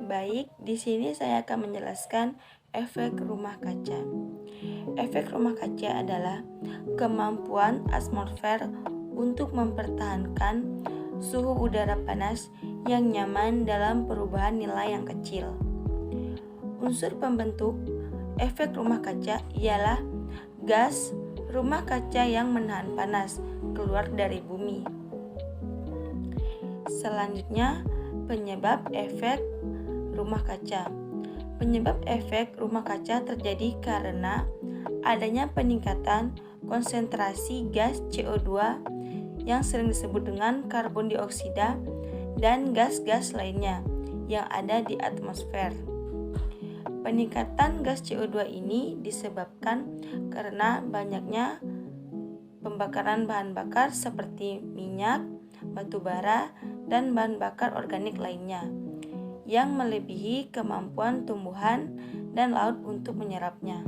Baik, di sini saya akan menjelaskan efek rumah kaca. Efek rumah kaca adalah kemampuan atmosfer untuk mempertahankan suhu udara panas yang nyaman dalam perubahan nilai yang kecil. Unsur pembentuk efek rumah kaca ialah gas rumah kaca yang menahan panas keluar dari bumi. Selanjutnya, penyebab efek rumah kaca. Penyebab efek rumah kaca terjadi karena adanya peningkatan konsentrasi gas CO2 yang sering disebut dengan karbon dioksida dan gas-gas lainnya yang ada di atmosfer. Peningkatan gas CO2 ini disebabkan karena banyaknya pembakaran bahan bakar seperti minyak, batu bara, dan bahan bakar organik lainnya yang melebihi kemampuan tumbuhan dan laut untuk menyerapnya.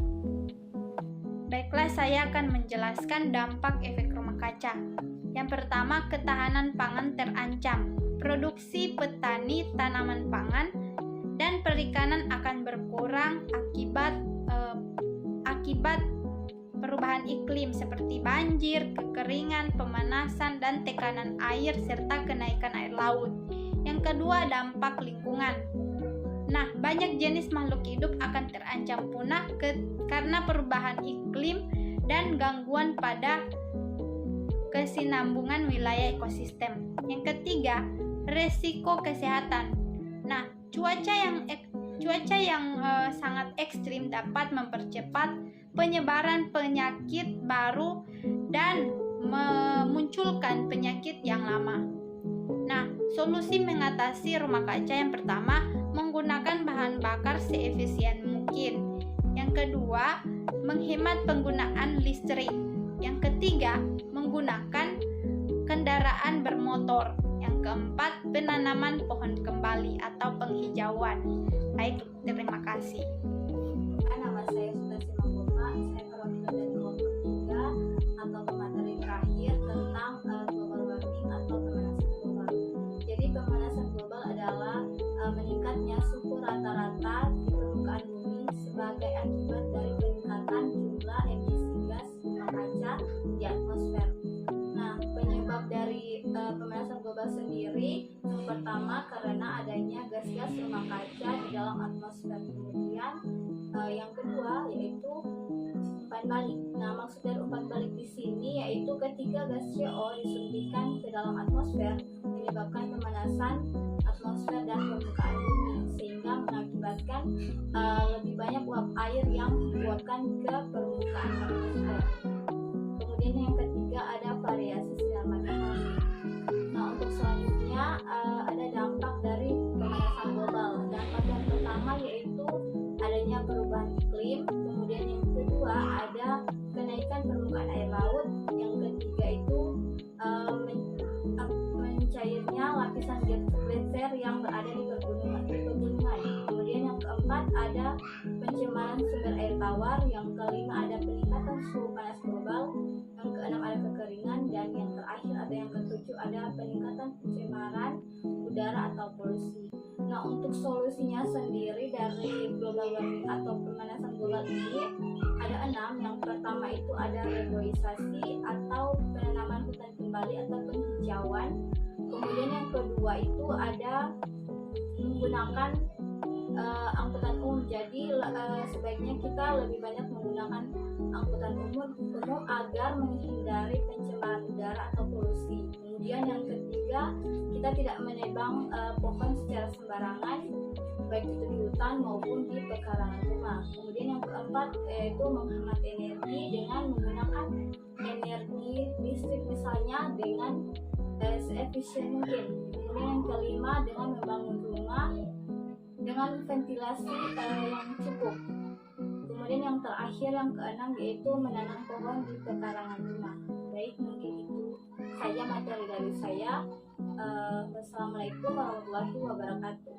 Baiklah, saya akan menjelaskan dampak efek rumah kaca. Yang pertama, ketahanan pangan terancam. Produksi petani tanaman pangan dan perikanan akan berkurang akibat perubahan iklim seperti banjir, kekeringan, pemanasan, dan tekanan air serta kenaikan air laut. Yang kedua, dampak lingkungan. Nah, banyak jenis makhluk hidup akan terancam punah karena perubahan iklim dan gangguan pada kesinambungan wilayah ekosistem. Yang ketiga, resiko kesehatan. Nah, cuaca yang sangat ekstrim dapat mempercepat penyebaran penyakit baru dan memunculkan penyakit yang lama. Nah, solusi mengatasi rumah kaca yang pertama, menggunakan bahan bakar seefisien mungkin. Yang kedua, menghemat penggunaan listrik. Yang ketiga, menggunakan kendaraan bermotor. Yang keempat, penanaman pohon kembali atau penghijauan. Baik, terima kasih. Nama saya Sutasi Manggoka, saya perwakilan dari kelompok 3 atau pemateri terakhir tentang global warming atau pemanasan global. Jadi pemanasan global adalah meningkatnya suhu rata-rata di permukaan bumi sebagai akibat dari peningkatan jumlah emisi gas rumah kaca di atmosfer. Nah, penyebab dari pemanasan global sendiri yang pertama karena adanya gas-gas rumah kaca di dalam atmosfer. Kemudian yang kedua yaitu umpan balik. Nah, maksud dari umpan balik di sini yaitu ketika gas CO disuntikan ke dalam atmosfer menyebabkan pemanasan atmosfer dan permukaan bumi sehingga mengakibatkan lebih banyak uap air yang diuapkan ke permukaan atmosfer. Kemudian yang ketiga ada variasi sinar matahari. Nah, untuk selanjutnya ada dampak dari pemanasan global. Dampak yang pertama yaitu adanya perubahan iklim. Kemudian yang kedua ada kenaikan permukaan air laut. Yang ketiga itu mencairnya lapisan glacier yang berada di pegunungan. Kemudian yang keempat ada pencemaran sumber air tawar. Yang kelima ada peningkatan suhu panas global. Yang keenam ada kekeringan, dan yang terakhir ada yang ketujuh ada peningkatan pencemaran udara atau polusi. Nah, untuk solusinya sendiri dari global warming atau pemanasan global ini ada 6. Yang pertama itu ada reboisasi atau penanaman hutan kembali atau penghijauan. Kemudian yang kedua itu ada menggunakan angkutan umum. Jadi sebaiknya kita lebih banyak menggunakan angkutan umum agar menghindari pencemaran udara atau polusi. Kemudian yang ketiga, kita tidak menebang pohon secara sembarangan, baik itu di hutan maupun di pekarangan rumah. Kemudian yang keempat yaitu menghemat energi dengan menggunakan energi listrik misalnya dengan seefisien mungkin. Kemudian yang kelima dengan membangun rumah dengan ventilasi yang cukup. Kemudian yang terakhir yang keenam yaitu menanam pohon di pekarangan rumah. Baik, mungkin itu saja materi dari saya. Wassalamualaikum warahmatullahi wabarakatuh.